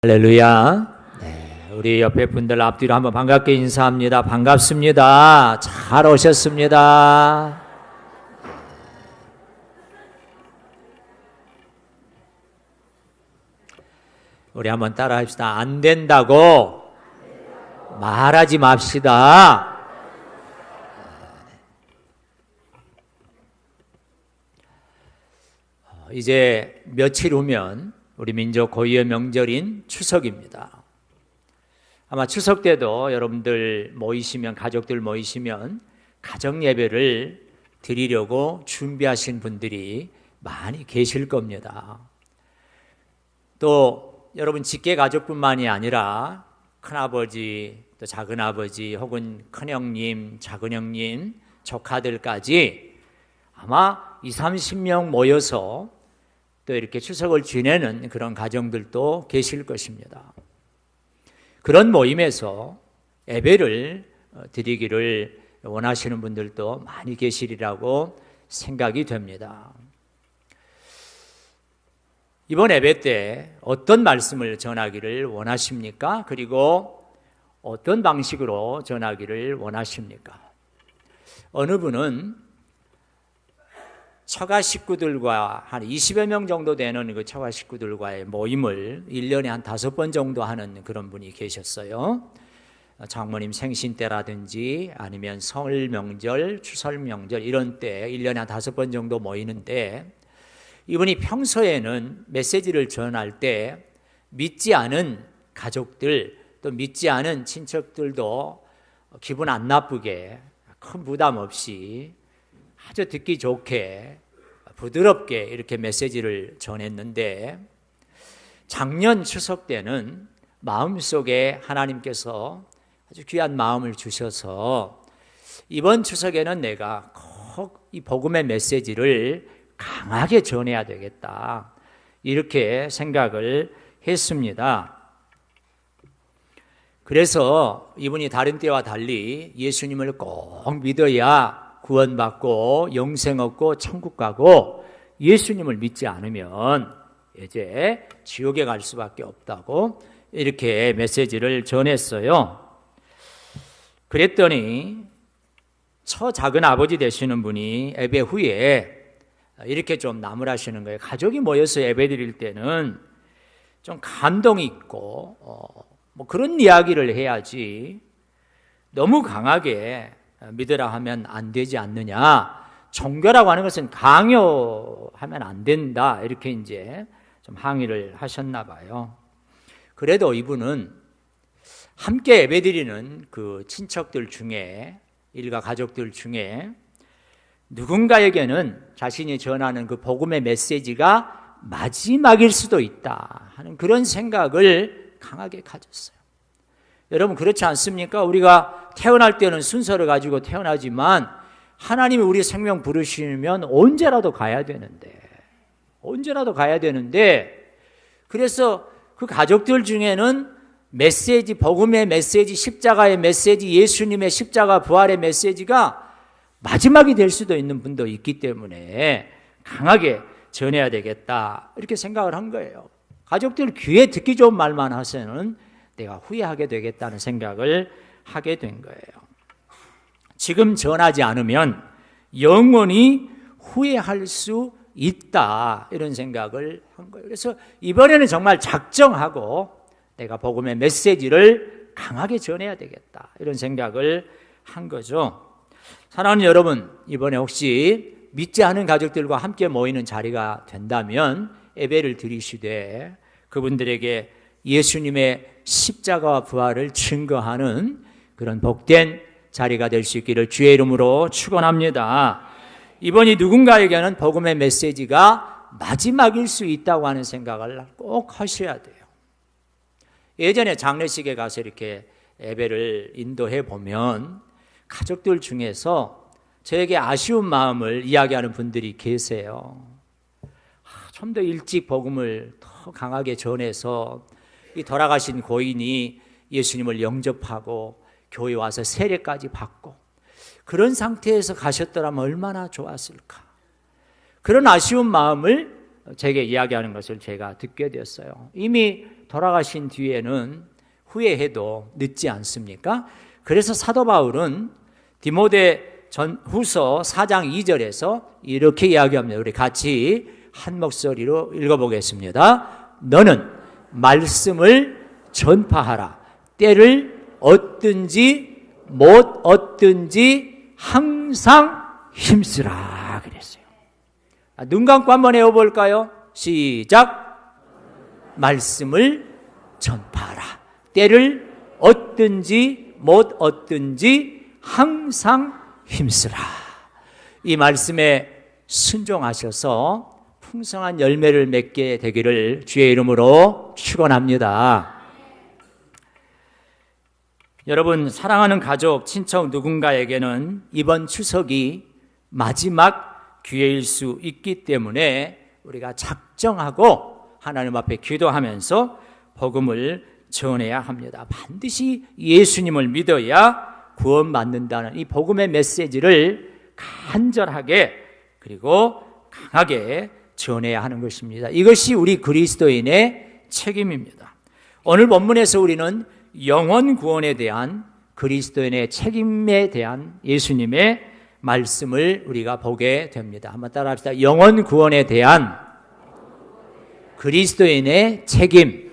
할렐루야. 네, 우리 옆에 분들 앞뒤로 한번 반갑게 인사합니다. 반갑습니다. 잘 오셨습니다. 우리 한번 따라 합시다. 안 된다고 말하지 맙시다. 이제 며칠 후면 우리 민족 고유의 명절인 추석입니다. 아마 추석 때도 여러분들 모이시면, 가족들 모이시면 가정 예배를 드리려고 준비하신 분들이 많이 계실 겁니다. 또 여러분 직계 가족뿐만이 아니라 큰아버지, 또 작은아버지 혹은 큰형님, 작은형님, 조카들까지 아마 20, 30명 모여서 또 이렇게 추석을 지내는 그런 가정들도 계실 것입니다. 그런 모임에서 예배를 드리기를 원하시는 분들도 많이 계시리라고 생각이 됩니다. 이번 예배 때 어떤 말씀을 전하기를 원하십니까? 그리고 어떤 방식으로 전하기를 원하십니까? 어느 분은 처가 식구들과 한 20여 명 정도 되는 그 처가 식구들과의 모임을 1년에 한 5번 정도 하는 그런 분이 계셨어요. 장모님 생신 때라든지 아니면 설 명절, 추설 명절 이런 때 1년에 한 5번 정도 모이는데, 이분이 평소에는 메시지를 전할 때 믿지 않은 가족들, 또 믿지 않은 친척들도 기분 안 나쁘게, 큰 부담 없이 아주 듣기 좋게 부드럽게 이렇게 메시지를 전했는데, 작년 추석 때는 마음속에 하나님께서 아주 귀한 마음을 주셔서 이번 추석에는 내가 꼭 이 복음의 메시지를 강하게 전해야 되겠다, 이렇게 생각을 했습니다. 그래서 이분이 다른 때와 달리 예수님을 꼭 믿어야 구원받고 영생 얻고 천국 가고, 예수님을 믿지 않으면 이제 지옥에 갈 수밖에 없다고 이렇게 메시지를 전했어요. 그랬더니 작은 아버지 되시는 분이 예배 후에 이렇게 좀 나무라시는 거예요. 가족이 모여서 예배 드릴 때는 좀 감동이 있고 뭐 그런 이야기를 해야지 너무 강하게 믿으라 하면 안 되지 않느냐, 종교라고 하는 것은 강요하면 안 된다, 이렇게 이제 좀 항의를 하셨나 봐요. 그래도 이분은 함께 예배드리는 그 친척들 중에, 일가 가족들 중에 누군가에게는 자신이 전하는 그 복음의 메시지가 마지막일 수도 있다 하는 그런 생각을 강하게 가졌어요. 여러분 그렇지 않습니까? 우리가 태어날 때는 순서를 가지고 태어나지만 하나님이 우리 생명 부르시면 언제라도 가야 되는데, 그래서 그 가족들 중에는 메시지, 복음의 메시지, 십자가의 메시지, 예수님의 십자가 부활의 메시지가 마지막이 될 수도 있는 분도 있기 때문에 강하게 전해야 되겠다, 이렇게 생각을 한 거예요. 가족들 귀에 듣기 좋은 말만 하서는 내가 후회하게 되겠다는 생각을 하게 된 거예요. 지금 전하지 않으면 영원히 후회할 수 있다, 이런 생각을 한 거예요. 그래서 이번에는 정말 작정하고 내가 복음의 메시지를 강하게 전해야 되겠다, 이런 생각을 한 거죠. 사랑하는 여러분, 이번에 혹시 믿지 않은 가족들과 함께 모이는 자리가 된다면 예배를 드리시되 그분들에게 예수님의 십자가와 부활을 증거하는 그런 복된 자리가 될 수 있기를 주의 이름으로 축원합니다. 이번이 누군가에게는 복음의 메시지가 마지막일 수 있다고 하는 생각을 꼭 하셔야 돼요. 예전에 장례식에 가서 이렇게 예배를 인도해 보면 가족들 중에서 저에게 아쉬운 마음을 이야기하는 분들이 계세요. 좀 더 일찍 복음을 더 강하게 전해서 이 돌아가신 고인이 예수님을 영접하고 교회 와서 세례까지 받고 그런 상태에서 가셨더라면 얼마나 좋았을까. 그런 아쉬운 마음을 제게 이야기하는 것을 제가 듣게 되었어요. 이미 돌아가신 뒤에는 후회해도 늦지 않습니까? 그래서 사도 바울은 디모데 후서 4장 2절에서 이렇게 이야기합니다. 우리 같이 한 목소리로 읽어보겠습니다. 너는 말씀을 전파하라. 때를 얻든지 못 얻든지 항상 힘쓰라 그랬어요. 눈 감고 한번 해볼까요? 시작. 말씀을 전파하라. 때를 얻든지 못 얻든지 항상 힘쓰라. 이 말씀에 순종하셔서 풍성한 열매를 맺게 되기를 주의 이름으로 축원합니다. 여러분, 사랑하는 가족, 친척 누군가에게는 이번 추석이 마지막 기회일 수 있기 때문에 우리가 작정하고 하나님 앞에 기도하면서 복음을 전해야 합니다. 반드시 예수님을 믿어야 구원받는다는 이 복음의 메시지를 간절하게 그리고 강하게 전해야 하는 것입니다. 이것이 우리 그리스도인의 책임입니다. 오늘 본문에서 우리는 영혼 구원에 대한 그리스도인의 책임에 대한 예수님의 말씀을 우리가 보게 됩니다. 한번 따라 합시다. 영혼 구원에 대한 그리스도인의 책임.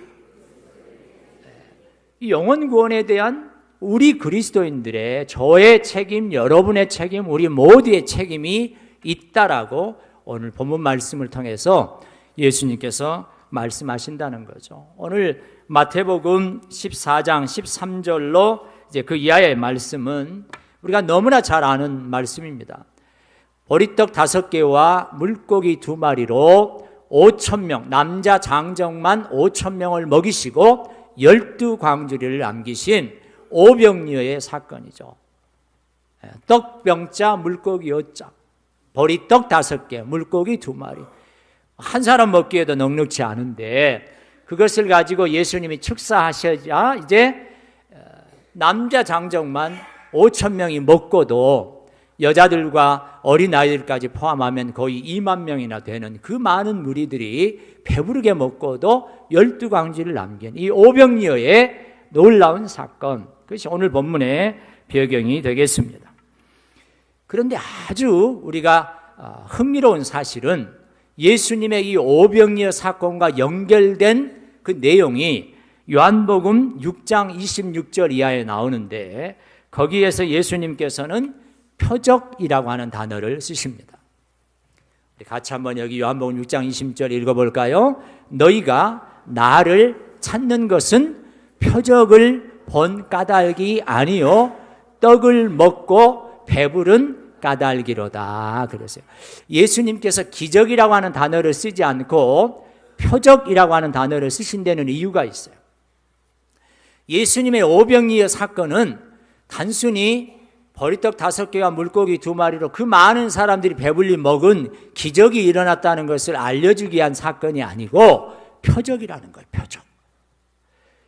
이 영혼 구원에 대한 우리 그리스도인들의 저의 책임, 여러분의 책임, 우리 모두의 책임이 있다라고 오늘 본문 말씀을 통해서 예수님께서 말씀하신다는 거죠. 오늘 마태복음 14장 13절로 이제 그 이하의 말씀은 우리가 너무나 잘 아는 말씀입니다. 보리떡 5개와 물고기 2마리로 5,000명, 남자 장정만 5,000명을 먹이시고 12광주리를 남기신 오병이어의 사건이죠. 떡병자 물고기 5자, 보리떡 5개, 물고기 2마리. 한 사람 먹기에도 넉넉지 않은데 그것을 가지고 예수님이 축사하셔야 이제 남자 장정만 5,000명이 먹고도 여자들과 어린아이들까지 포함하면 거의 2만 명이나 되는 그 많은 무리들이 배부르게 먹고도 12광주를 남긴 이 오병이어의 놀라운 사건, 그것이 오늘 본문의 배경이 되겠습니다. 그런데 아주 우리가 흥미로운 사실은 예수님의 이 오병이어 사건과 연결된 그 내용이 요한복음 6장 26절 이하에 나오는데 거기에서 예수님께서는 표적이라고 하는 단어를 쓰십니다. 우리 같이 한번 여기 요한복음 6장 20절 읽어볼까요? 너희가 나를 찾는 것은 표적을 본 까닭이 아니요 떡을 먹고 배부른 까닭이로다 그랬어요. 예수님께서 기적이라고 하는 단어를 쓰지 않고 표적이라고 하는 단어를 쓰신 데는 이유가 있어요. 예수님의 오병이어 사건은 단순히 보리떡 5개와 물고기 2마리로 그 많은 사람들이 배불리 먹은 기적이 일어났다는 것을 알려주기 위한 사건이 아니고 표적이라는 거예요. 표적.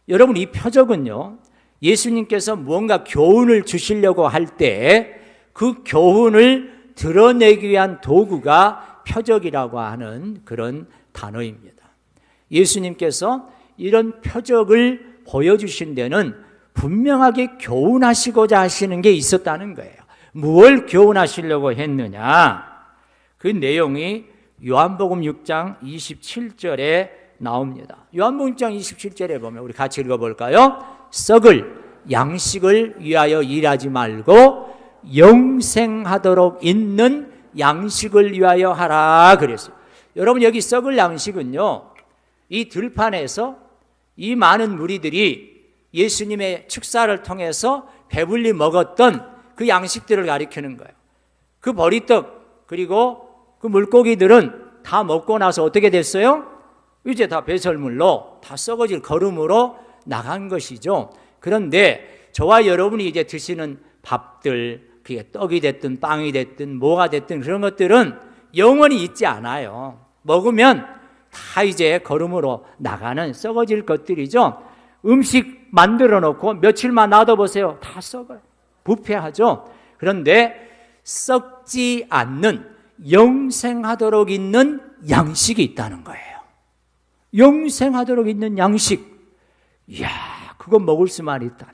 여러분, 이 표적은요, 예수님께서 무언가 교훈을 주시려고 할 때 그 교훈을 드러내기 위한 도구가 표적이라고 하는 그런 단어입니다. 예수님께서 이런 표적을 보여주신 데는 분명하게 교훈하시고자 하시는 게 있었다는 거예요. 무엇을 교훈하시려고 했느냐? 그 내용이 요한복음 6장 27절에 나옵니다. 요한복음 6장 27절에 보면 우리 같이 읽어볼까요? 썩을 양식을 위하여 일하지 말고 영생하도록 있는 양식을 위하여 하라 그랬어요. 여러분, 여기 썩을 양식은요, 이 들판에서 이 많은 무리들이 예수님의 축사를 통해서 배불리 먹었던 그 양식들을 가리키는 거예요. 그 보리떡 그리고 그 물고기들은 다 먹고 나서 어떻게 됐어요? 이제 다 배설물로 다 썩어질 거름으로 나간 것이죠. 그런데 저와 여러분이 이제 드시는 밥들, 그게 떡이 됐든 빵이 됐든 뭐가 됐든 그런 것들은 영원히 있지 않아요. 먹으면 다 이제 거름으로 나가는 썩어질 것들이죠. 음식 만들어 놓고 며칠만 놔둬보세요. 다 썩어요. 부패하죠. 그런데 썩지 않는 영생하도록 있는 양식이 있다는 거예요. 영생하도록 있는 양식. 이야, 그거 먹을 수만 있다.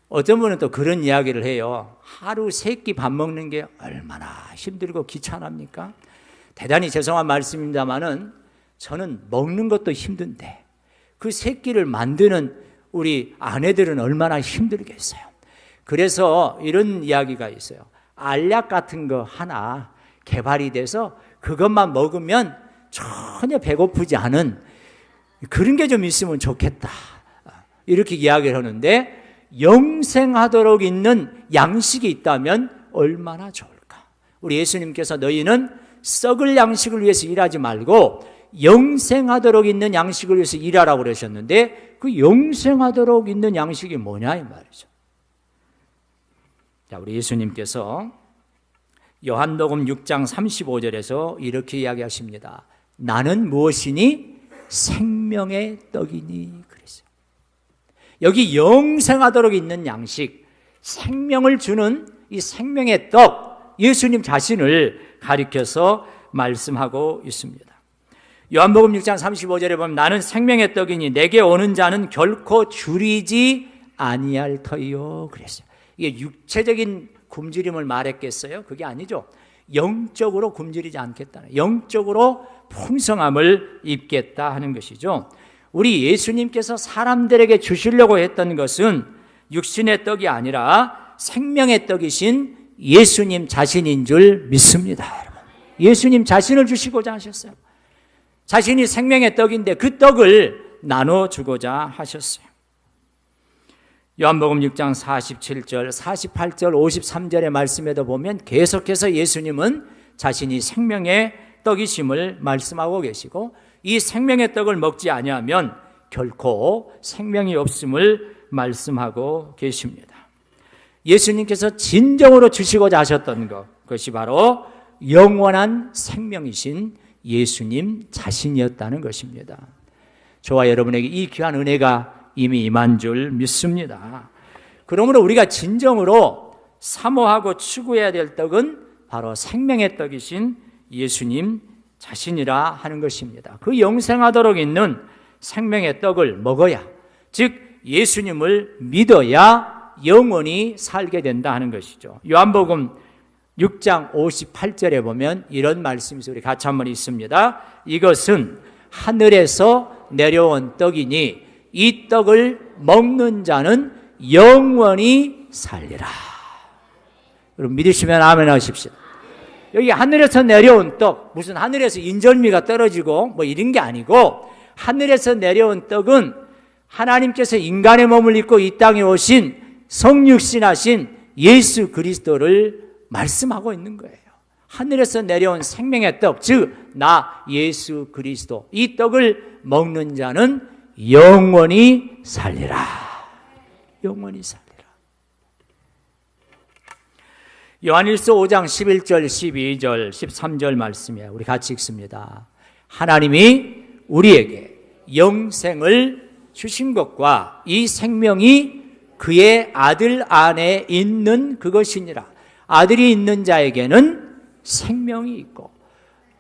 어떤 분은 또 그런 이야기를 해요. 하루 3끼 밥 먹는 게 얼마나 힘들고 귀찮합니까? 대단히 죄송한 말씀입니다만은 저는 먹는 것도 힘든데 그 3끼를 만드는 우리 아내들은 얼마나 힘들겠어요. 그래서 이런 이야기가 있어요. 알약 같은 거 하나 개발이 돼서 그것만 먹으면 전혀 배고프지 않은 그런 게 좀 있으면 좋겠다. 이렇게 이야기를 하는데 영생하도록 있는 양식이 있다면 얼마나 좋을까. 우리 예수님께서 너희는 썩을 양식을 위해서 일하지 말고 영생하도록 있는 양식을 위해서 일하라고 그러셨는데 그 영생하도록 있는 양식이 뭐냐 이 말이죠. 자, 우리 예수님께서 요한복음 6장 35절에서 이렇게 이야기하십니다. 나는 무엇이니? 생명의 떡이니. 그랬어요. 여기 영생하도록 있는 양식, 생명을 주는 이 생명의 떡, 예수님 자신을 가리켜서 말씀하고 있습니다. 요한복음 6장 35절에 보면 나는 생명의 떡이니 내게 오는 자는 결코 줄이지 아니할 터이요. 그랬어요. 이게 육체적인 굶주림을 말했겠어요? 그게 아니죠. 영적으로 굶주리지 않겠다는, 영적으로 풍성함을 입겠다 하는 것이죠. 우리 예수님께서 사람들에게 주시려고 했던 것은 육신의 떡이 아니라 생명의 떡이신 예수님 자신인 줄 믿습니다. 여러분, 예수님 자신을 주시고자 하셨어요. 자신이 생명의 떡인데 그 떡을 나눠주고자 하셨어요. 요한복음 6장 47절, 48절, 53절의 말씀에도 보면 계속해서 예수님은 자신이 생명의 떡이심을 말씀하고 계시고 이 생명의 떡을 먹지 아니하면 결코 생명이 없음을 말씀하고 계십니다. 예수님께서 진정으로 주시고자 하셨던 그것이 바로 영원한 생명이신 예수님 자신이었다는 것입니다. 저와 여러분에게 이 귀한 은혜가 이미 임한 줄 믿습니다. 그러므로 우리가 진정으로 사모하고 추구해야 될 떡은 바로 생명의 떡이신 예수님 자신이라 하는 것입니다. 그 영생하도록 있는 생명의 떡을 먹어야, 즉 예수님을 믿어야 영원히 살게 된다 하는 것이죠. 요한복음 6장 58절에 보면 이런 말씀이 우리 같이 한번 있습니다. 이것은 하늘에서 내려온 떡이니 이 떡을 먹는 자는 영원히 살리라. 여러분 믿으시면 아멘 하십시오. 여기 하늘에서 내려온 떡, 무슨 하늘에서 인절미가 떨어지고 뭐 이런 게 아니고 하늘에서 내려온 떡은 하나님께서 인간의 몸을 입고 이 땅에 오신 성육신하신 예수 그리스도를 말씀하고 있는 거예요. 하늘에서 내려온 생명의 떡, 즉 나 예수 그리스도, 이 떡을 먹는 자는 영원히 살리라. 영원히 살리라. 요한일서 5장 11절, 12절, 13절 말씀이에요. 우리 같이 읽습니다. 하나님이 우리에게 영생을 주신 것과 이 생명이 그의 아들 안에 있는 그것이니라. 아들이 있는 자에게는 생명이 있고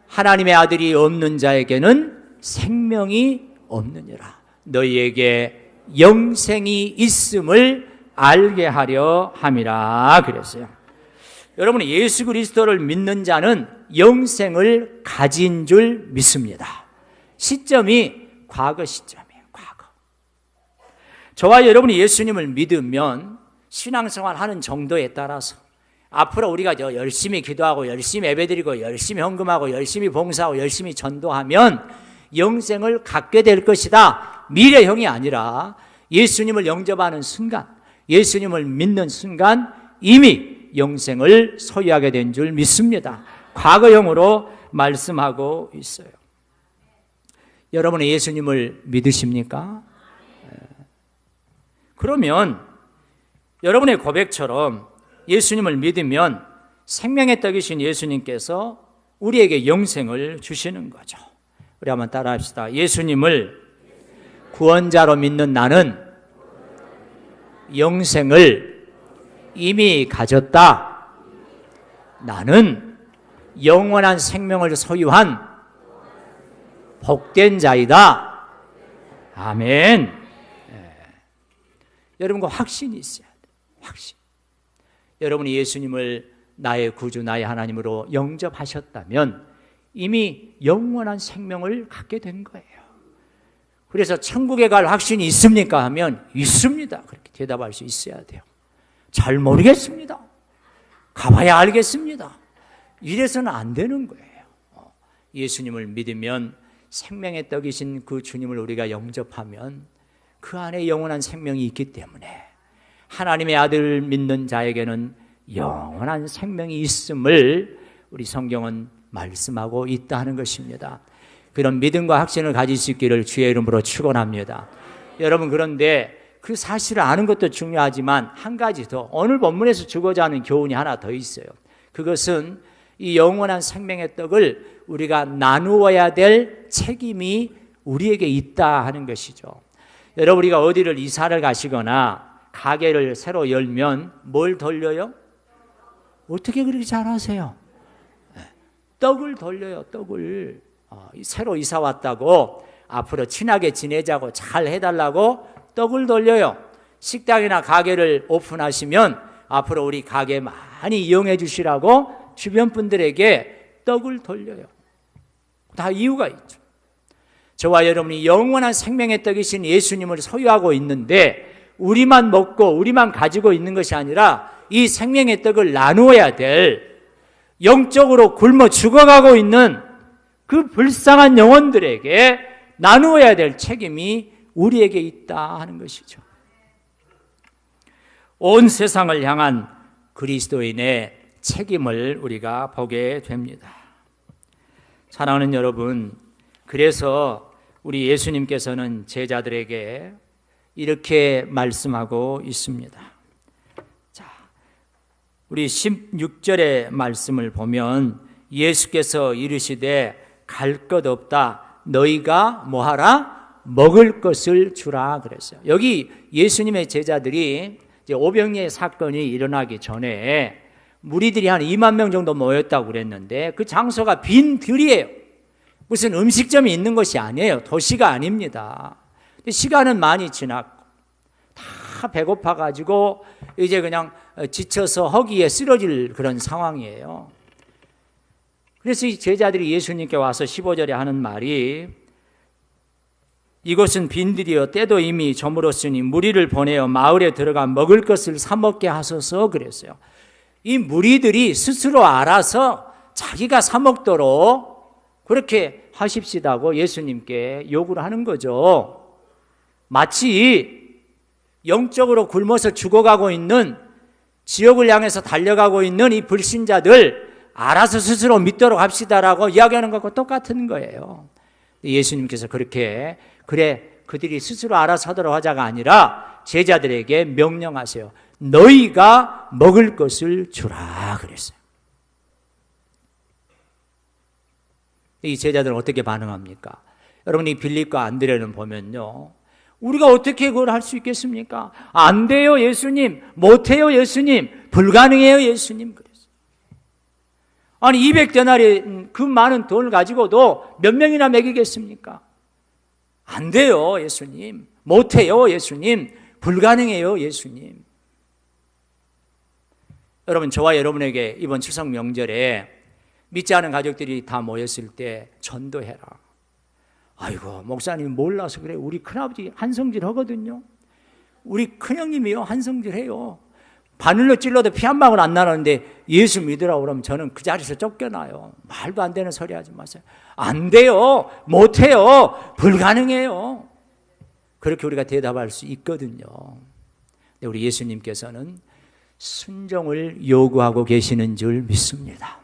하나님의 아들이 없는 자에게는 생명이 없느니라. 너희에게 영생이 있음을 알게 하려 함이라 그랬어요. 여러분, 예수 그리스도를 믿는 자는 영생을 가진 줄 믿습니다. 시점이 과거 시점이에요. 과거. 저와 여러분이 예수님을 믿으면 신앙생활 하는 정도에 따라서 앞으로 우리가 열심히 기도하고 열심히 예배드리고 열심히 헌금하고 열심히 봉사하고 열심히 전도하면 영생을 갖게 될 것이다. 미래형이 아니라 예수님을 영접하는 순간, 예수님을 믿는 순간 이미 영생을 소유하게 된 줄 믿습니다. 과거형으로 말씀하고 있어요. 여러분은 예수님을 믿으십니까? 그러면 여러분의 고백처럼 예수님을 믿으면 생명의 떡이신 예수님께서 우리에게 영생을 주시는 거죠. 우리 한번 따라합시다. 예수님을 구원자로 믿는 나는 영생을 이미 가졌다. 나는 영원한 생명을 소유한 복된 자이다. 아멘. 여러분 그 확신이 있어야 돼요. 확신. 여러분이 예수님을 나의 구주, 나의 하나님으로 영접하셨다면 이미 영원한 생명을 갖게 된 거예요. 그래서 천국에 갈 확신이 있습니까? 하면 있습니다. 그렇게 대답할 수 있어야 돼요. 잘 모르겠습니다. 가봐야 알겠습니다. 이래서는 안 되는 거예요. 예수님을 믿으면 생명의 떡이신 그 주님을 우리가 영접하면 그 안에 영원한 생명이 있기 때문에 하나님의 아들을 믿는 자에게는 영원한 생명이 있음을 우리 성경은 말씀하고 있다 하는 것입니다. 그런 믿음과 확신을 가질 수 있기를 주의 이름으로 축원합니다. 여러분 그런데 그 사실을 아는 것도 중요하지만 한 가지 더 오늘 본문에서 주고자 하는 교훈이 하나 더 있어요. 그것은 이 영원한 생명의 떡을 우리가 나누어야 될 책임이 우리에게 있다 하는 것이죠. 여러분 우리가 어디를 이사를 가시거나 가게를 새로 열면 뭘 돌려요? 어떻게 그렇게 잘하세요? 떡을 돌려요. 떡을. 새로 이사 왔다고 앞으로 친하게 지내자고 잘 해달라고 떡을 돌려요. 식당이나 가게를 오픈하시면 앞으로 우리 가게 많이 이용해 주시라고 주변 분들에게 떡을 돌려요. 다 이유가 있죠. 저와 여러분이 영원한 생명의 떡이신 예수님을 소유하고 있는데 우리만 먹고 우리만 가지고 있는 것이 아니라 이 생명의 떡을 나누어야 될 영적으로 굶어 죽어가고 있는 그 불쌍한 영혼들에게 나누어야 될 책임이 우리에게 있다 하는 것이죠. 온 세상을 향한 그리스도인의 책임을 우리가 보게 됩니다. 사랑하는 여러분, 그래서 우리 예수님께서는 제자들에게 이렇게 말씀하고 있습니다. 자, 우리 16절의 말씀을 보면 예수께서 이르시되 갈 것 없다. 너희가 뭐하라? 먹을 것을 주라 그랬어요. 여기 예수님의 제자들이 이제 오병이의 사건이 일어나기 전에 무리들이 한 2만 명 정도 모였다고 그랬는데 그 장소가 빈 들이에요. 무슨 음식점이 있는 것이 아니에요. 도시가 아닙니다. 시간은 많이 지났고 다 배고파가지고 이제 그냥 지쳐서 허기에 쓰러질 그런 상황이에요. 그래서 이 제자들이 예수님께 와서 15절에 하는 말이 이곳은 빈들이여 때도 이미 저물었으니 무리를 보내어 마을에 들어가 먹을 것을 사 먹게 하소서 그랬어요. 이 무리들이 스스로 알아서 자기가 사 먹도록 그렇게 하십시다고 예수님께 요구를 하는 거죠. 마치 영적으로 굶어서 죽어가고 있는 지옥을 향해서 달려가고 있는 이 불신자들 알아서 스스로 믿도록 합시다라고 이야기하는 것과 똑같은 거예요. 예수님께서 그렇게 그들이 스스로 알아서 하도록 하자가 아니라 제자들에게 명령하세요. 너희가 먹을 것을 주라 그랬어요. 이 제자들은 어떻게 반응합니까? 여러분 이 빌립과 안드레는 보면요. 우리가 어떻게 그걸 할 수 있겠습니까? 안 돼요 예수님. 못해요 예수님. 불가능해요 예수님. 그랬어요. 아니 200데나리 그 많은 돈을 가지고도 몇 명이나 먹이겠습니까? 안 돼요 예수님. 못해요 예수님. 불가능해요 예수님. 여러분 저와 여러분에게 이번 추석 명절에 믿지 않은 가족들이 다 모였을 때 전도해라. 아이고 목사님 몰라서 그래. 우리 큰아버지 한성질 하거든요. 우리 큰형님이요 한성질 해요. 바늘로 찔러도 피 한 방울 안 나는데 예수 믿으라고 그러면 저는 그 자리에서 쫓겨나요. 말도 안 되는 소리 하지 마세요. 안 돼요. 못해요. 불가능해요. 그렇게 우리가 대답할 수 있거든요. 근데 우리 예수님께서는 순종을 요구하고 계시는 줄 믿습니다.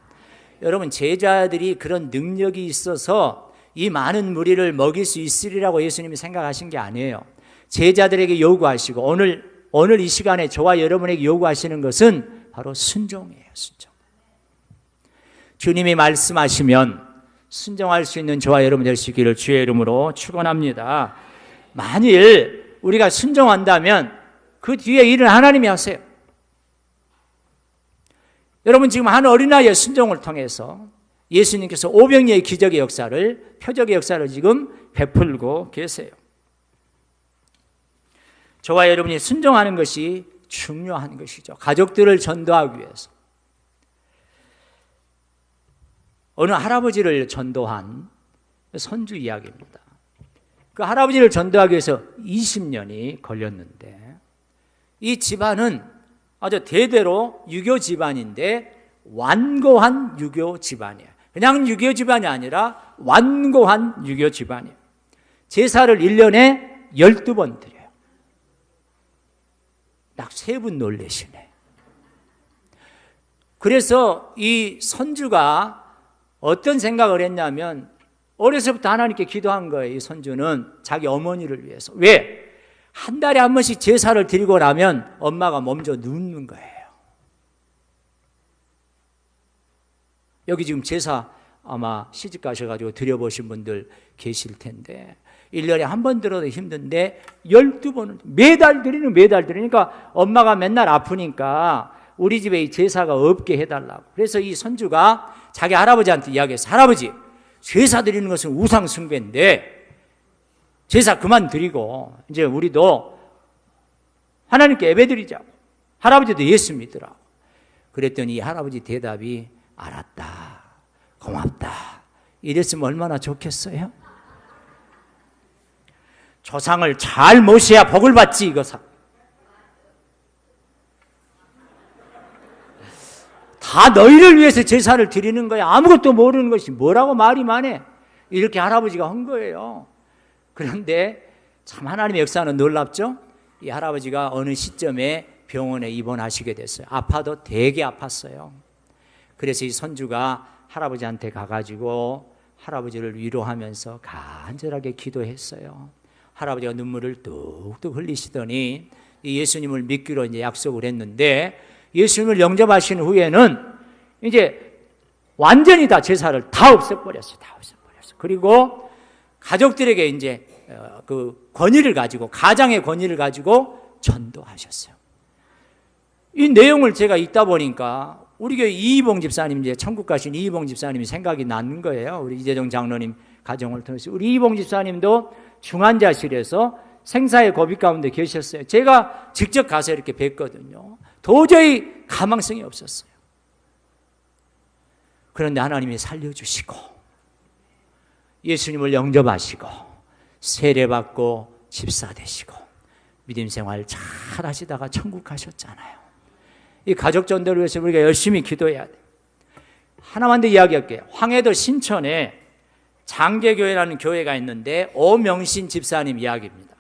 여러분 제자들이 그런 능력이 있어서 이 많은 무리를 먹일 수 있으리라고 예수님이 생각하신 게 아니에요. 제자들에게 요구하시고 오늘 이 시간에 저와 여러분에게 요구하시는 것은 바로 순종이에요. 순종. 주님이 말씀하시면 순종할 수 있는 저와 여러분 될 수 있기를 주의 이름으로 축원합니다. 만일 우리가 순종한다면 그 뒤에 일은 하나님이 하세요. 여러분 지금 한 어린아이의 순종을 통해서 예수님께서 오병이의 기적의 역사를, 표적의 역사를 지금 베풀고 계세요. 저와 여러분이 순종하는 것이 중요한 것이죠. 가족들을 전도하기 위해서. 어느 할아버지를 전도한 선주 이야기입니다. 그 할아버지를 전도하기 위해서 20년이 걸렸는데, 이 집안은 아주 대대로 유교 집안인데 완고한 유교 집안이에요. 그냥 유교 집안이 아니라 완고한 유교 집안이에요. 제사를 1년에 12번 드려요. 딱 3분 놀라시네. 그래서 이 선주가 어떤 생각을 했냐면, 어려서부터 하나님께 기도한 거예요. 이 선주는 자기 어머니를 위해서. 왜? 한 달에 한 번씩 제사를 드리고 나면 엄마가 먼저 눕는 거예요. 여기 지금 제사 아마 시집 가셔가지고 드려보신 분들 계실 텐데, 1년에 한 번 들어도 힘든데 12번을 매달 드리니까 엄마가 맨날 아프니까 우리 집에 이 제사가 없게 해달라고. 그래서 이 선주가 자기 할아버지한테 이야기했어요. 할아버지, 제사 드리는 것은 우상 숭배인데 제사 그만 드리고 이제 우리도 하나님께 예배 드리자고. 할아버지도 예수 믿으라고. 그랬더니 이 할아버지 대답이 알았다, 고맙다, 이랬으면 얼마나 좋겠어요? 조상을 잘 모셔야 복을 받지, 이거사. 다 너희를 위해서 제사를 드리는 거야. 아무것도 모르는 것이 뭐라고 말이 많해. 이렇게 할아버지가 한 거예요. 그런데 참 하나님의 역사는 놀랍죠. 이 할아버지가 어느 시점에 병원에 입원하시게 됐어요. 아파도 되게 아팠어요. 그래서 이 선주가 할아버지한테 가가지고 할아버지를 위로하면서 간절하게 기도했어요. 할아버지가 눈물을 뚝뚝 흘리시더니 예수님을 믿기로 이제 약속을 했는데, 예수님을 영접하신 후에는 이제 완전히 다 제사를 다 없애버렸어요. 다 없애버렸어요. 그리고 가족들에게 이제 그 권위를 가지고, 가장의 권위를 가지고 전도하셨어요. 이 내용을 제가 읽다 보니까 우리 교회 이희봉 집사님, 이제 천국 가신 이희봉 집사님이 생각이 나는 거예요. 우리 이재정 장로님 가정을 통해서. 우리 이희봉 집사님도 중환자실에서 생사의 고비 가운데 계셨어요. 제가 직접 가서 이렇게 뵀거든요. 도저히 가망성이 없었어요. 그런데 하나님이 살려주시고 예수님을 영접하시고 세례받고 집사 되시고 믿음 생활 잘 하시다가 천국 가셨잖아요. 이 가족 전도를 위해서 우리가 열심히 기도해야 돼요. 하나만 더 이야기할게요. 황해도 신천에 장계교회라는 교회가 있는데 오명신 집사님 이야기입니다.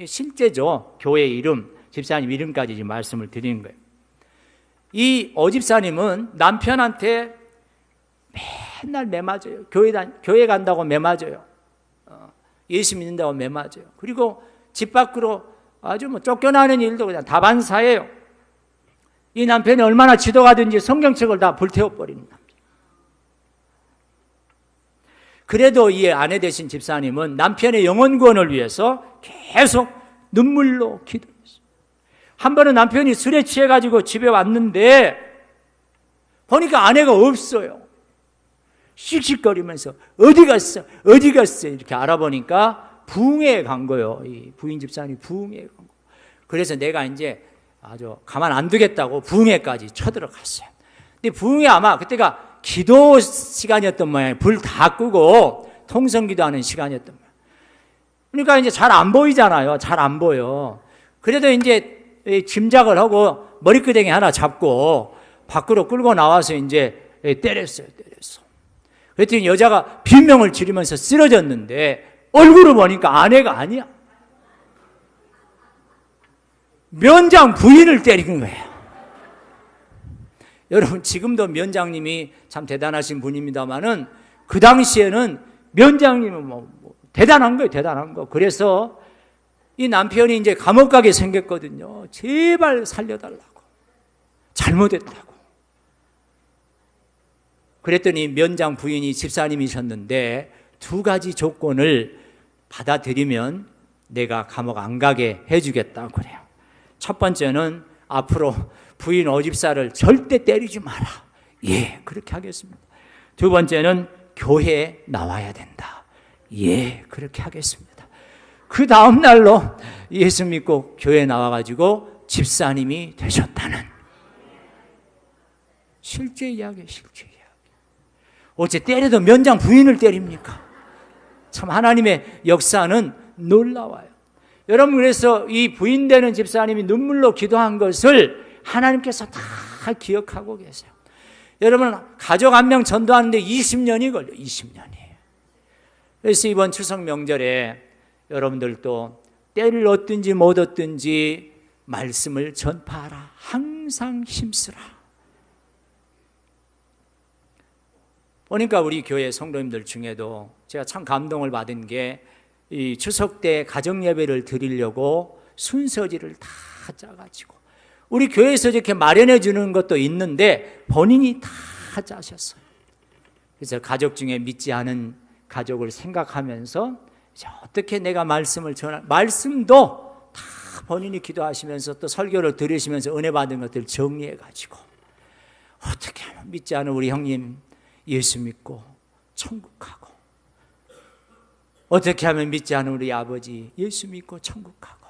실제죠. 교회 이름, 집사님 이름까지 지금 말씀을 드리는 거예요. 이 오집사님은 남편한테 맨날 매맞아요. 교회 간다고 매맞아요. 예수 믿는다고 매맞아요. 그리고 집 밖으로 아주 뭐 쫓겨나는 일도 그냥 다반사예요. 이 남편이 얼마나 지도가든지 성경책을 다 불태워버리는 남편. 그래도 이 아내 되신 집사님은 남편의 영혼 구원을 위해서 계속 눈물로 기도했어요. 한 번은 남편이 술에 취해가지고 집에 왔는데 보니까 아내가 없어요. 씩씩거리면서 어디 갔어? 어디 갔어? 이렇게 알아보니까 부흥회에 간 거예요. 이 부인 집사님이 부흥회에 간 거예요. 그래서 내가 이제 아주 가만 안 두겠다고 부흥회까지 쳐들어갔어요. 근데 부흥회 아마 그때가 기도 시간이었던 모양이에요. 불 다 끄고 통성기도하는 시간이었던 모양이에요. 그러니까 이제 잘 안 보이잖아요. 잘 안 보여. 그래도 이제 짐작을 하고 머리끄댕이 하나 잡고 밖으로 끌고 나와서 이제 때렸어요. 그랬더니 여자가 비명을 지르면서 쓰러졌는데 얼굴을 보니까 아내가 아니야. 면장 부인을 때린 거예요. 여러분, 지금도 면장님이 참 대단하신 분입니다만은 그 당시에는 면장님은 뭐 대단한 거예요. 대단한 거. 그래서 이 남편이 이제 감옥 가게 생겼거든요. 제발 살려달라고. 잘못했다고. 그랬더니 면장 부인이 집사님이셨는데 2가지 조건을 받아들이면 내가 감옥 안 가게 해주겠다고 그래요. 첫 번째는 앞으로 부인 오집사를 절대 때리지 마라. 예, 그렇게 하겠습니다. 두 번째는 교회에 나와야 된다. 예, 그렇게 하겠습니다. 그 다음 날로 예수 믿고 교회에 나와가지고 집사님이 되셨다는 실제 이야기예요. 실제 이야기. 어째 때려도 면장 부인을 때립니까? 참 하나님의 역사는 놀라워요. 여러분, 그래서 이 부인되는 집사님이 눈물로 기도한 것을 하나님께서 다 기억하고 계세요. 여러분, 가족 한 명 전도하는데 20년이 걸려요. 20년이. 그래서 이번 추석 명절에 여러분들도 때를 얻든지 못 얻든지 말씀을 전파하라. 항상 힘쓰라. 보니까 우리 교회 성도님들 중에도 제가 참 감동을 받은 게 이 추석 때 가정 예배를 드리려고 순서지를 다 짜가지고 우리 교회에서 이렇게 마련해 주는 것도 있는데 본인이 다 짜셨어요. 그래서 가족 중에 믿지 않은 가족을 생각하면서 어떻게 내가 말씀을 말씀도 다 본인이 기도하시면서 또 설교를 들으시면서 은혜 받은 것들 정리해 가지고 어떻게 하면 믿지 않은 우리 형님 예수 믿고 천국 가고, 어떻게 하면 믿지 않은 우리 아버지 예수 믿고 천국 가고,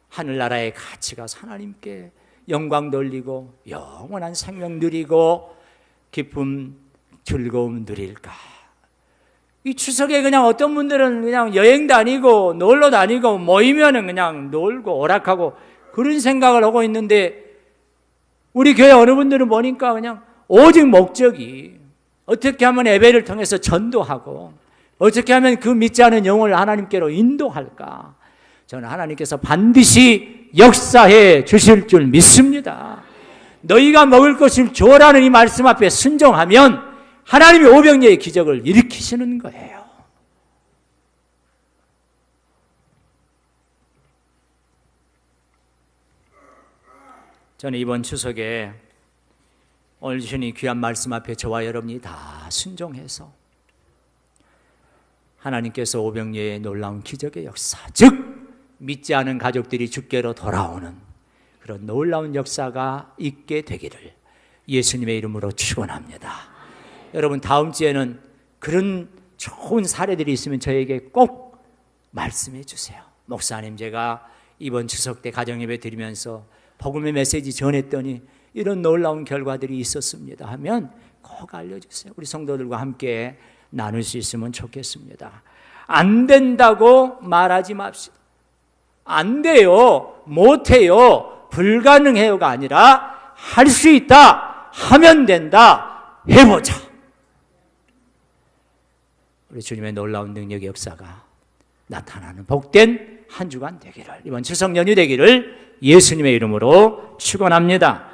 하늘나라에 같이 가서 하나님께 영광 돌리고 영원한 생명 누리고 기쁨 즐거움 누릴까. 이 추석에 그냥 어떤 분들은 그냥 여행 다니고 놀러 다니고 모이면은 그냥 놀고 오락하고 그런 생각을 하고 있는데, 우리 교회 어느 분들은 보니까 그냥 오직 목적이 어떻게 하면 예배를 통해서 전도하고 어떻게 하면 그 믿지 않은 영혼을 하나님께로 인도할까. 저는 하나님께서 반드시 역사해 주실 줄 믿습니다. 너희가 먹을 것을 주어라는 이 말씀 앞에 순종하면 하나님이 오병이의 기적을 일으키시는 거예요. 저는 이번 추석에 오늘 주신 이 귀한 말씀 앞에 저와 여러분이 다 순종해서 하나님께서 오병이의 놀라운 기적의 역사, 즉 믿지 않은 가족들이 주께로 돌아오는 그런 놀라운 역사가 있게 되기를 예수님의 이름으로 축원합니다. 여러분, 다음 주에는 그런 좋은 사례들이 있으면 저에게 꼭 말씀해 주세요. 목사님, 제가 이번 추석 때 가정예배 드리면서 복음의 메시지 전했더니 이런 놀라운 결과들이 있었습니다 하면 꼭 알려주세요. 우리 성도들과 함께 나눌 수 있으면 좋겠습니다. 안 된다고 말하지 맙시다. 안 돼요, 못해요, 불가능해요가 아니라 할 수 있다, 하면 된다, 해보자. 우리 주님의 놀라운 능력의 역사가 나타나는 복된 한 주간 되기를, 이번 추석 연휴 되기를 예수님의 이름으로 축원합니다.